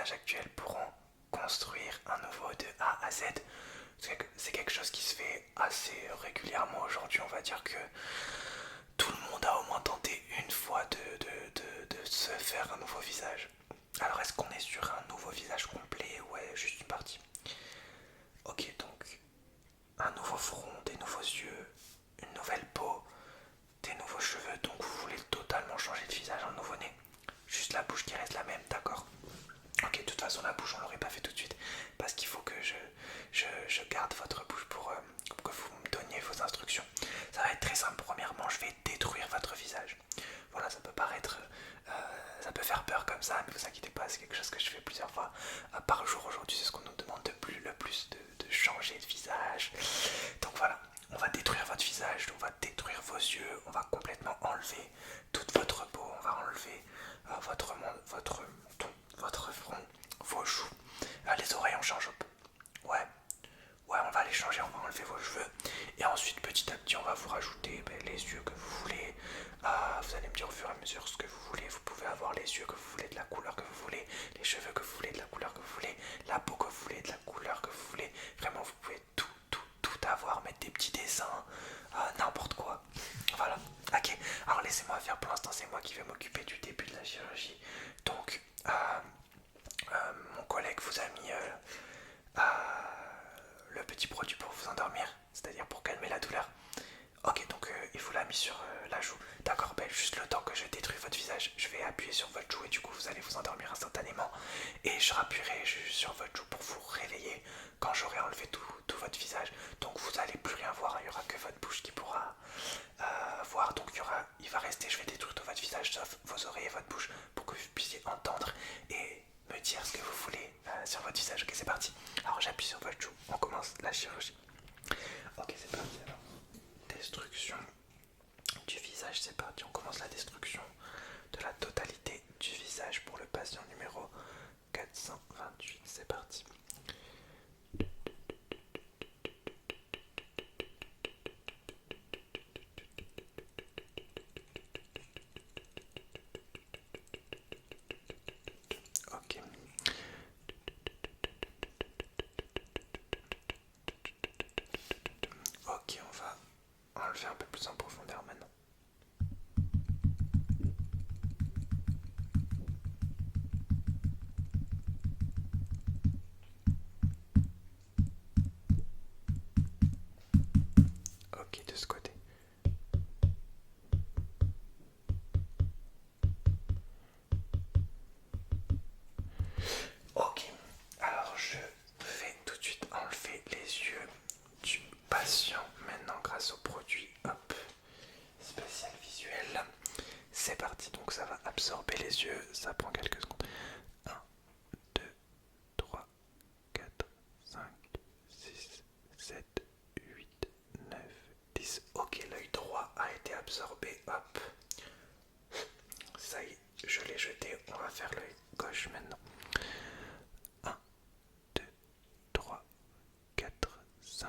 visage actuel pourront construire un nouveau de A à Z. C'est quelque chose qui se fait assez régulièrement aujourd'hui. On va dire que tout le monde a au moins tenté une fois de se faire un nouveau visage. Alors est-ce qu'on est sur un nouveau visage complet ou ouais, juste une partie? Ok, donc un nouveau front, des nouveaux yeux, une nouvelle peau, des nouveaux cheveux. Donc vous voulez totalement changer de visage, un nouveau nez. Juste la bouche qui reste la même, d'accord? Ok, de toute façon la bouche on l'aurait pas fait tout de suite parce qu'il faut que je garde votre bouche pour que vous me donniez vos instructions. Ça va être très simple. Premièrement, je vais détruire votre visage. Voilà, ça peut paraître, ça peut faire peur comme ça, mais vous inquiétez pas, c'est quelque chose que je fais plusieurs fois par jour aujourd'hui. C'est ce qu'on nous demande le plus de changer de visage. Donc voilà, on va détruire votre visage, on va détruire vos yeux, on va complètement enlever toute votre peau, on va enlever votre menton, votre front, vos joues, les oreilles on change. Ouais, ouais, on va les changer, on va enlever vos cheveux. Et ensuite, petit à petit, on va vous rajouter les yeux que vous voulez. Vous allez me dire au fur et à mesure ce que vous voulez. Vous pouvez avoir les yeux que vous voulez, de la couleur que vous voulez, les cheveux que vous voulez, de la couleur que vous voulez, la peau que vous voulez, de la couleur que vous voulez. Vraiment, vous pouvez tout avoir, mettre des petits dessins, n'importe quoi. Voilà. Ok, alors laissez-moi faire. Pour l'instant, c'est moi qui vais m'occuper du début de la chirurgie. Donc, mon collègue vous a mis le petit produit pour vous endormir, c'est-à-dire pour calmer la douleur. Ok, donc il vous l'a mis sur la joue. D'accord, ben, juste le temps que je détruis votre visage, je vais appuyer sur votre joue et du coup vous allez vous endormir instantanément. Et je rappuierai sur votre joue pour vous réveiller quand j'aurai enlevé tout votre visage. Donc vous n'allez plus rien voir, il n'y aura que votre bouche qui pourra voir. Donc il va rester, je vais détruire tout votre visage sauf vos oreilles et votre bouche pour que vous puissiez entendre et me dire ce que vous voulez sur votre visage. Ok, c'est parti. Alors j'appuie sur votre joue, on commence la chirurgie. Ok, c'est parti alors. Destruction du visage, c'est parti. On commence la destruction de la totalité du visage pour le patient numéro 428. C'est parti. Ok. Ok, on va enlever un peu plus en profondeur maintenant. Ok, de ce côté. Ok, alors je vais tout de suite enlever les yeux du patient maintenant grâce au produit hop, spécial visuel. C'est parti, donc ça va absorber les yeux, ça prend quelques secondes. 1, 2, 3, 4, 5, 6, 7, 8, 9, 10. Ok, l'œil droit a été absorbé, hop. Ça y est, je l'ai jeté, on va faire l'œil gauche maintenant. 1, 2, 3, 4, 5,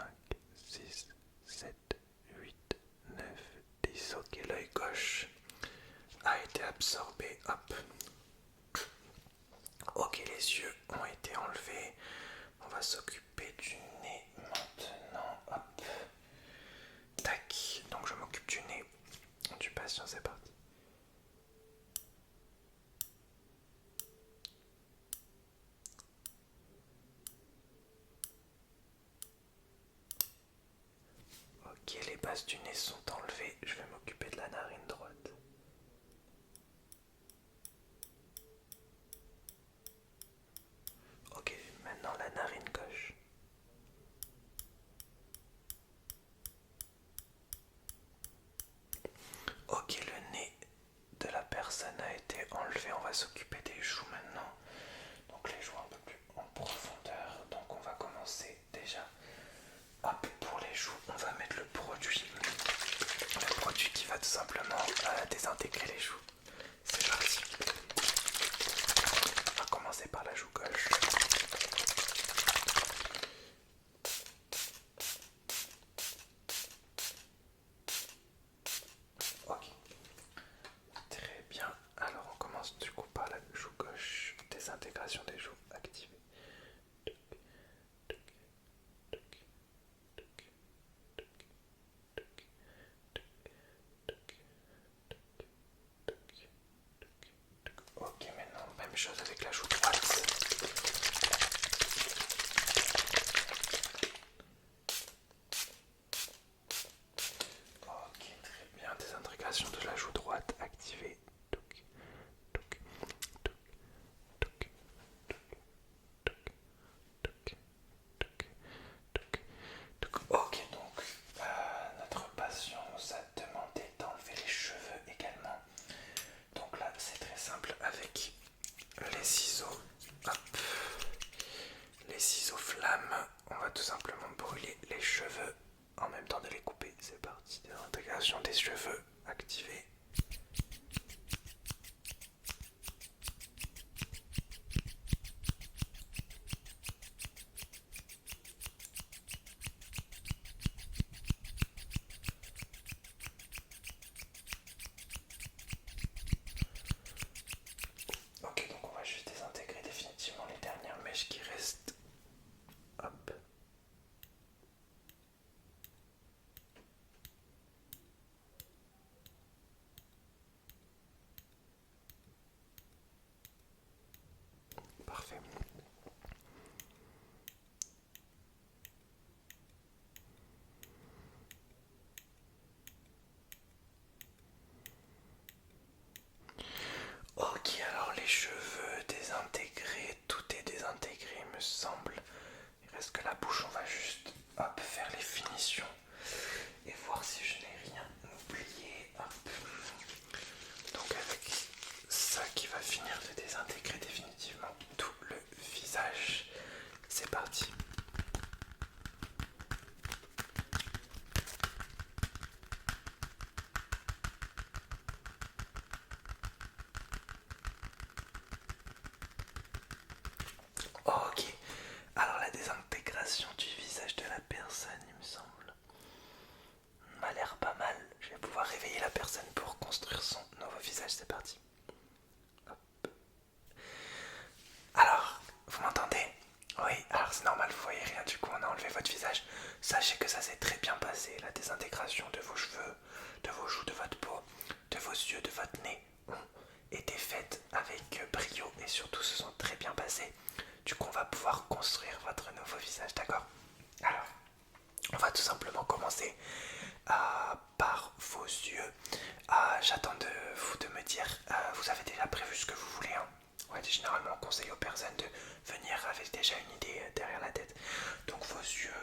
6, 7, 8, 9, 10. Ok, l'œil gauche a été absorbé, hop. Ok, les yeux ont été enlevés. On va s'occuper du nez maintenant, hop. Tac, donc je m'occupe du nez du patient, c'est parti. Ok, les bases du nez sont enlevées, je vais m'occuper de la narine droite. Ok, maintenant la narine gauche. Ok, le nez de la personne a été enlevé, on va s'occuper des joues maintenant. Donc les joues un peu plus en profondeur, donc on va commencer déjà. Hop, pour les joues, on va mettre le produit. Le produit qui va tout simplement désintégrer les joues. C'est parti. On va commencer par la joue gauche. Ok. Très bien. Alors on commence du coup par la joue gauche. Désintégration des joues. flamme, on va tout simplement brûler les cheveux en même temps de les couper. C'est parti, désintégration des cheveux activée. Ok, donc on va juste désintégrer définitivement les dernières mèches qui restent. Hop. Parfait. Ok, alors les cheveux désintégrés, tout est désintégré, il me semble. Il reste que la bouche, on va juste hop, faire les finitions et voir si je n'ai rien oublié. Hop. Donc avec ça qui va finir de désintégrer définitivement tout le visage. C'est parti. Ok, alors la désintégration du visage de la personne, il me semble, m'a l'air pas mal. Je vais pouvoir réveiller la personne pour construire son nouveau visage. C'est parti. Hop. Alors, vous m'entendez? Oui, alors c'est normal, vous voyez rien, du coup on a enlevé votre visage. Sachez que ça s'est très bien passé. La désintégration de vos cheveux, de vos joues, de votre peau, de vos yeux, de votre nez ont été faites avec brio et surtout se sont très bien passées. Du coup on va pouvoir construire votre nouveau visage, d'accord? Alors, on va tout simplement commencer par vos yeux. J'attends de vous de me dire, vous avez déjà prévu ce que vous voulez, hein? Ouais, généralement on conseille aux personnes de venir avec déjà une idée derrière la tête. Donc vos yeux,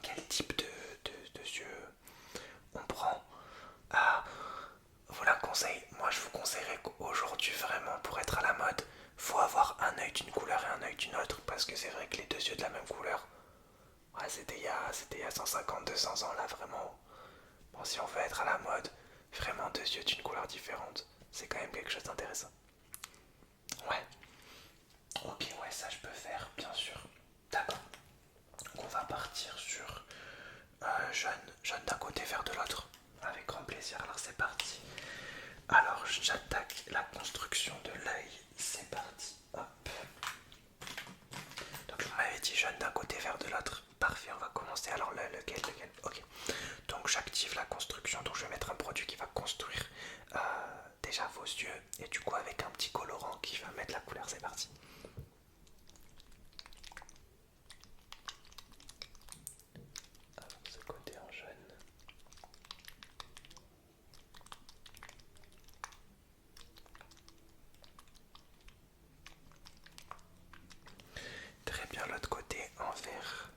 quel type de yeux on prend? Voilà un conseil. Moi je vous conseillerais qu'aujourd'hui vraiment pour être à la mode, faut avoir un œil d'une couleur et un œil d'une autre. Parce que c'est vrai que les deux yeux de la même couleur, ouais, c'était il y a 150, 200 ans là vraiment. Bon, si on veut être à la mode, vraiment deux yeux d'une couleur différente, c'est quand même quelque chose d'intéressant. Ouais. Ok, ouais, ça je peux faire, bien sûr. D'accord. Donc on va partir sur jaune d'un côté, vert de l'autre. Avec grand plaisir, alors c'est parti. Alors j'attaque la construction de l'œil. C'est parti. Hop. Donc vous m'avez dit jaune d'un côté, vert de l'autre. Parfait, on va commencer. Alors lequel? Ok. Donc j'active la construction. Donc je vais mettre un produit qui va construire déjà vos yeux. Et du coup avec un petit colorant qui va mettre la couleur. C'est parti. Alors ce côté en jaune. Très bien, l'autre côté en vert.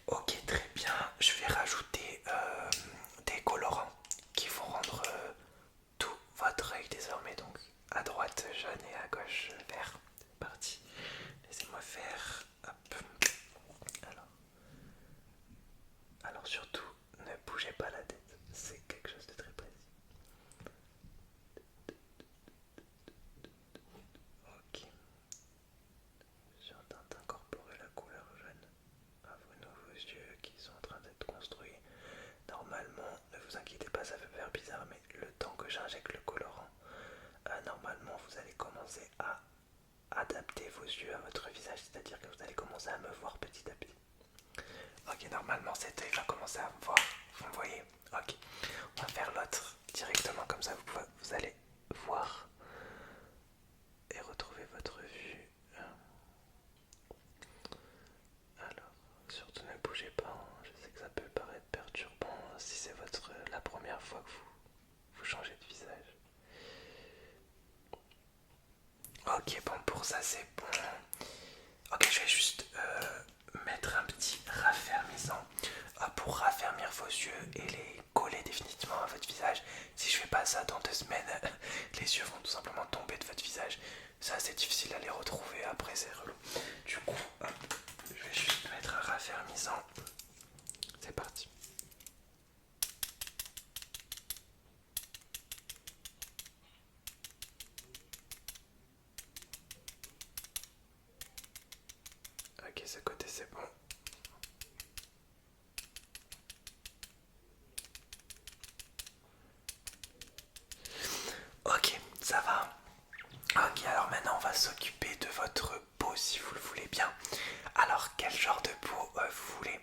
Ok, très bien. Je vais rajouter des colorants qui vont rendre tout votre œil désormais. Donc à droite jaune et à gauche vert. C'est parti. Laissez-moi faire. Hop. Alors, alors surtout, ne bougez pas la tête. C'est quelque chose de très précis. Ok. Je suis en train d'incorporer la couleur jaune à vos nouveaux yeux qui sont en train d'être construits. Normalement, ne vous inquiétez pas, ça peut faire bizarre, mais le temps que j'injecte le colorant, normalement vous allez commencer à adapter vos yeux à votre visage, c'est-à-dire que vous allez commencer à me voir petit à petit. Ok, normalement cet œil va commencer à me voir, vous me voyez? Ok, on va faire l'autre directement, comme ça vous allez voir et retrouver votre vue. Alors, surtout ne bougez pas, hein. Je sais que ça peut paraître perturbant si c'est la première fois que vous changez de visage. Ok, bon, pour ça c'est bon. Ok, je vais juste mettre un petit Ok, ce côté c'est bon. Ok, ça va. Ok, alors maintenant on va s'occuper de votre peau si vous le voulez bien. Alors, quel genre de peau vous voulez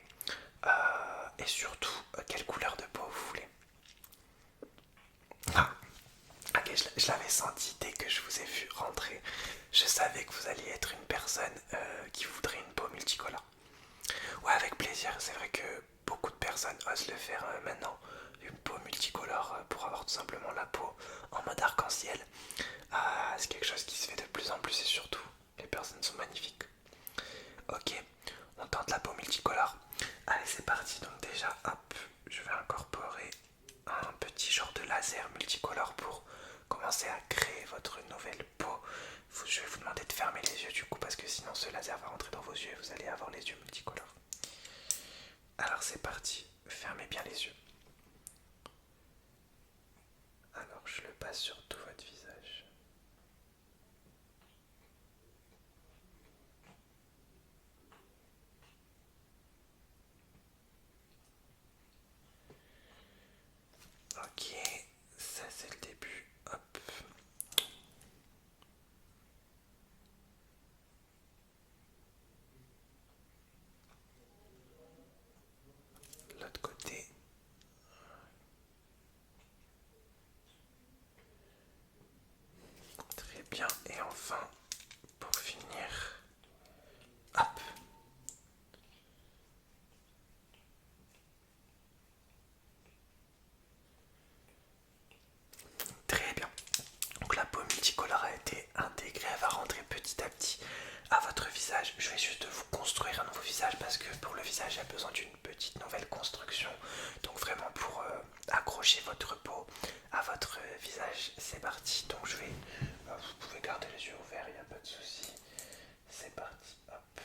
et surtout, quelle couleur de peau vous voulez? Ah, ok, je l'avais senti dès que je vous ai vu rentrer. Je savais que vous alliez être une personne qui voudrait une peau multicolore. Ouais, avec plaisir. C'est vrai que beaucoup de personnes osent le faire maintenant. Une peau multicolore pour avoir tout simplement la peau en mode arc-en-ciel. C'est quelque chose qui se fait de plus en plus et surtout, les personnes sont magnifiques. Ok, on tente la peau multicolore. Allez, c'est parti. Donc déjà, hop, je vais incorporer un petit genre de laser multicolore pour commencer à créer votre nouvelle peau. Je vais vous demander de fermer les yeux du coup parce que sinon ce laser va rentrer dans vos yeux et vous allez avoir les yeux multicolores. Alors c'est parti, fermez bien les yeux. Alors je le passe sur tout votre visage. Ok, ça c'est le début. Hop. L'autre côté. Très bien. Et enfin, pour finir, hop. Très bien. Donc la peau multicolore a été intégrée, elle va rentrer petit à petit à votre visage. Je vais juste vous construire un nouveau visage parce que pour le visage, il y a besoin d'une petite nouvelle construction. Donc vraiment pour accrocher votre peau à votre visage, c'est parti. Donc je vais, vous pouvez garder les yeux ouverts, il n'y a pas de souci. C'est parti. Hop.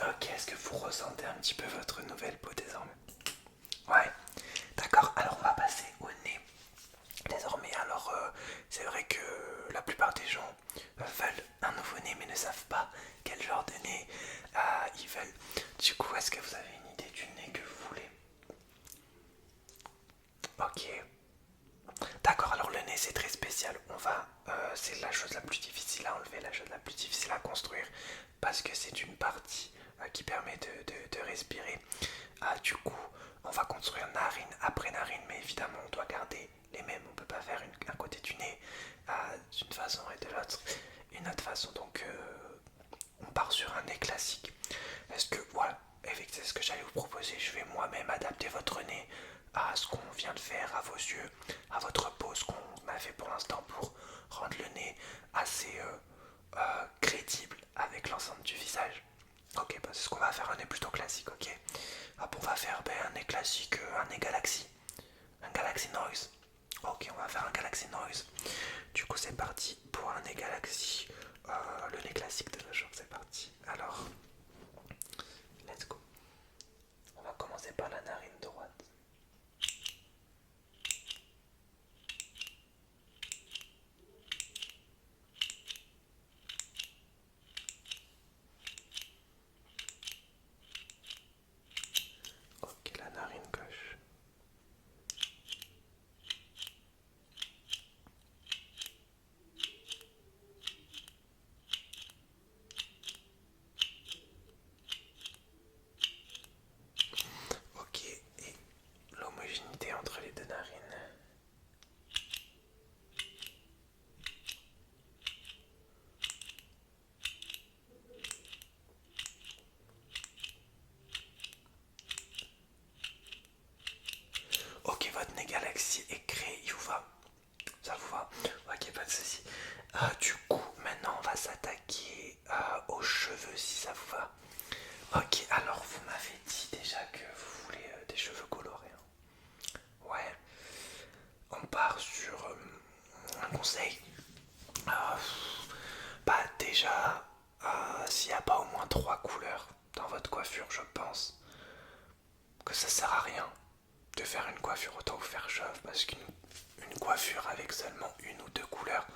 Ok, est-ce que vous ressentez un petit peu votre nouvelle peau désormais? Ouais, d'accord. Alors on va passer au nez. Désormais, alors c'est vrai que la plupart des gens veulent un nouveau-né mais ne savent pas quel genre de nez ils veulent. Du coup, est-ce que vous avez une idée du nez que vous voulez? Ok, d'accord, alors le nez c'est très spécial. C'est la chose la plus difficile à enlever, la chose la plus difficile à construire parce que c'est une partie qui permet de respirer. Du coup, on va construire narine après narine, mais évidemment on doit garder les mêmes. On peut pas faire un côté du nez d'une façon et de l'autre une autre façon. Donc on part sur un nez classique. Est-ce que voilà, c'est ce que j'allais vous proposer. Je vais moi-même adapter votre nez à ce qu'on vient de faire, à vos yeux, à votre peau, ce qu'on a fait pour l'instant pour rendre le nez assez crédible avec l'ensemble du visage. Ok, bah, c'est ce qu'on va faire, un nez plutôt classique, ok. Hop, on va faire un nez classique, un nez Galaxy. Un Galaxy Noise. Ok, on va faire un Galaxy Noise. Du coup, c'est parti pour un nez Galaxy. Le nez classique de la jour, c'est parti. Alors, let's go. On va commencer par la narine droite. Ok, la narine gauche. Ok, et l'homogénéité entre les deux narines. Ok, votre nez Galaxy est créé, il vous va? Ça vous va? Ok, pas de soucis. Du coup, maintenant on va s'attaquer aux cheveux. cheveux si ça vous va. Ok, alors vous m'avez dit déjà que vous voulez des cheveux colorés, hein. Ouais, on part sur un conseil. Euh, Bah déjà, s'il n'y a pas au moins 3 couleurs dans votre coiffure, je pense que ça sert à rien de faire une coiffure, autant vous faire chauve, parce qu'une coiffure avec seulement 1 ou 2 couleurs,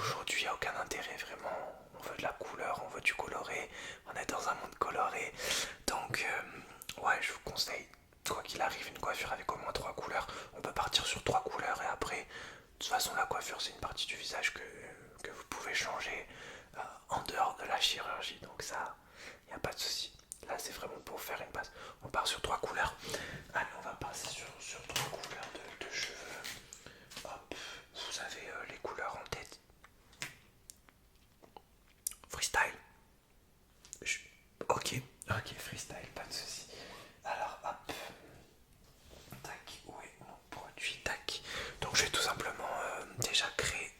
aujourd'hui il n'y a aucun intérêt vraiment. On veut de la couleur, on veut du coloré, on est dans un monde coloré, donc ouais, je vous conseille, quoi qu'il arrive, une coiffure avec au moins 3 couleurs. On peut partir sur 3 couleurs et après, de toute façon la coiffure c'est une partie du visage que vous pouvez changer en dehors de la chirurgie, donc ça, il n'y a pas de souci. Là c'est vraiment pour faire une base. On part sur 3 couleurs. Allez, on va passer sur 3 couleurs de cheveux. Hop, vous avez les couleurs en tête. Freestyle. Je- Ok, ok, freestyle, pas de souci. Alors, hop, tac, où est mon produit, tac. Donc je vais tout simplement déjà créer.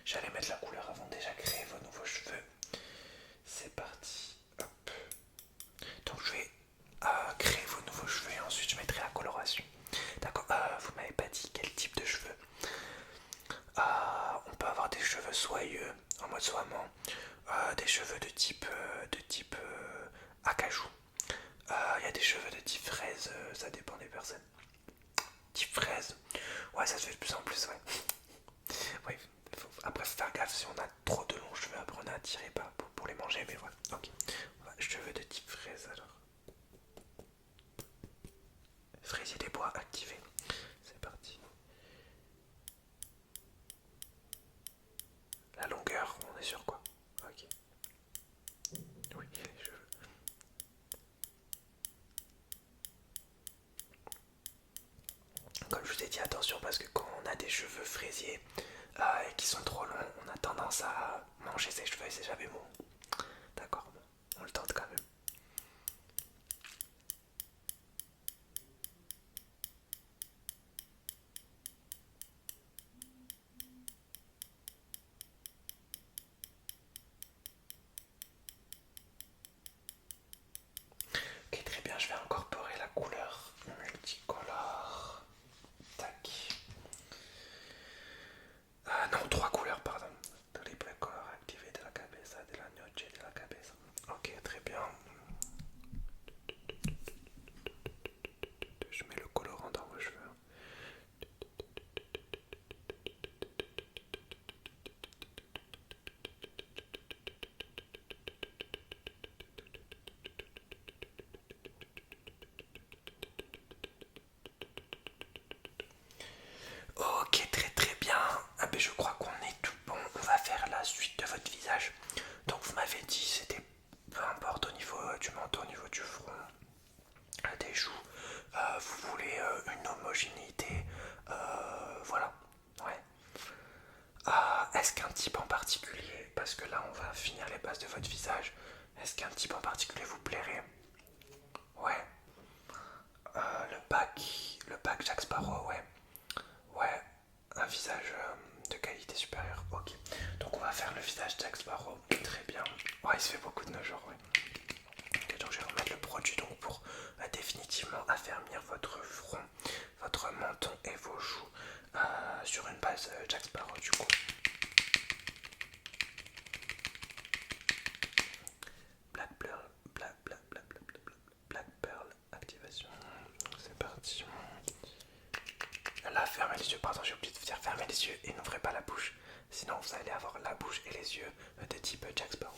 J'allais mettre la couleur avant, déjà créer vos nouveaux cheveux. C'est parti, hop. Donc je vais créer vos nouveaux cheveux et ensuite je mettrai la coloration. D'accord, vous m'avez pas dit quel type de cheveux. On peut avoir des cheveux soyeux en mode soiement, des cheveux de type acajou. Il y a des cheveux de type fraise, ça dépend des personnes. Type fraise, ouais, ça se fait de plus en plus, ouais. Ouais, après faut faire gaffe si on a trop de longs cheveux, après on a à tirer pas pour les manger, mais voilà. Ok, ouais, cheveux de type fraise alors. Fraisier des bois activé. C'est parti. La longueur, on est sur quoi? Ok. Oui, les cheveux. Comme je vous ai dit, attention parce que quand on a des cheveux fraisiers et qui sont trop longs, on a tendance à manger ses cheveux et c'est jamais bon. D'accord, bon, on le tente quand même. Ok, très bien, je vais incorporer la couleur multicolore. Tac. Non, 3 couleurs, pardon. Triple color activé de la cabeza, de la noche, de la cabeza. Ok, très bien. Je mets le colorant dans vos cheveux. Ok, très très bien. Ah ben je crois qu'on est tout bon. On va faire la suite de votre visage. Donc vous m'avez dit c'était peu importe au niveau du menton, au niveau du front, des joues. Vous voulez une homogénéité. Voilà. Ouais. Est-ce qu'un type en particulier, parce que là on va finir les bases de votre visage, est-ce qu'un type en particulier vous plairait? Ouais. Le pack Jack Sparrow, ouais. Ouais, un visage de qualité supérieure, ok. Donc on va faire le visage Jack Sparrow, très bien. Ouais, il se fait beaucoup de nos jours, ouais. Ok, donc je vais remettre le produit donc pour définitivement affermir votre front, votre menton et vos joues sur une base Jack Sparrow du coup. Black Pearl, Black Pearl activation. C'est parti. Là, fermez les yeux, pardon, j'ai oublié de vous dire fermez les yeux et n'ouvrez pas la bouche. Sinon, vous allez avoir la bouche et les yeux de type Jack Sparrow.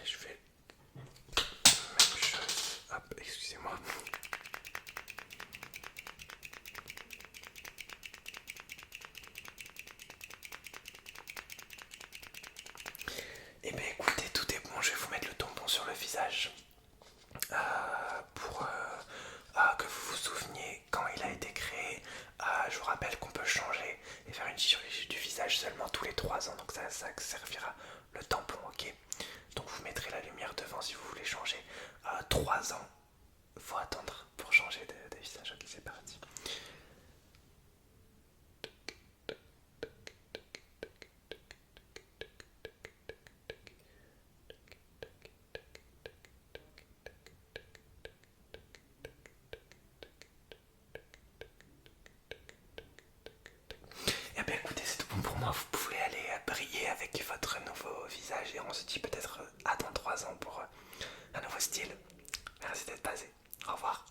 Et je fais même chose. Hop, excusez-moi. visage seulement tous les 3 ans, donc ça servira le tampon, ok. Donc vous mettrez la lumière devant si vous voulez changer. 3 ans, faut attendre pour changer de visage, ok, c'est parti. Eh bien écoutez, c'est tout bon pour moi, vous pouvez aller briller avec votre nouveau visage et on se dit peut-être à dans 3 ans pour un nouveau style. Merci d'être passé, au revoir.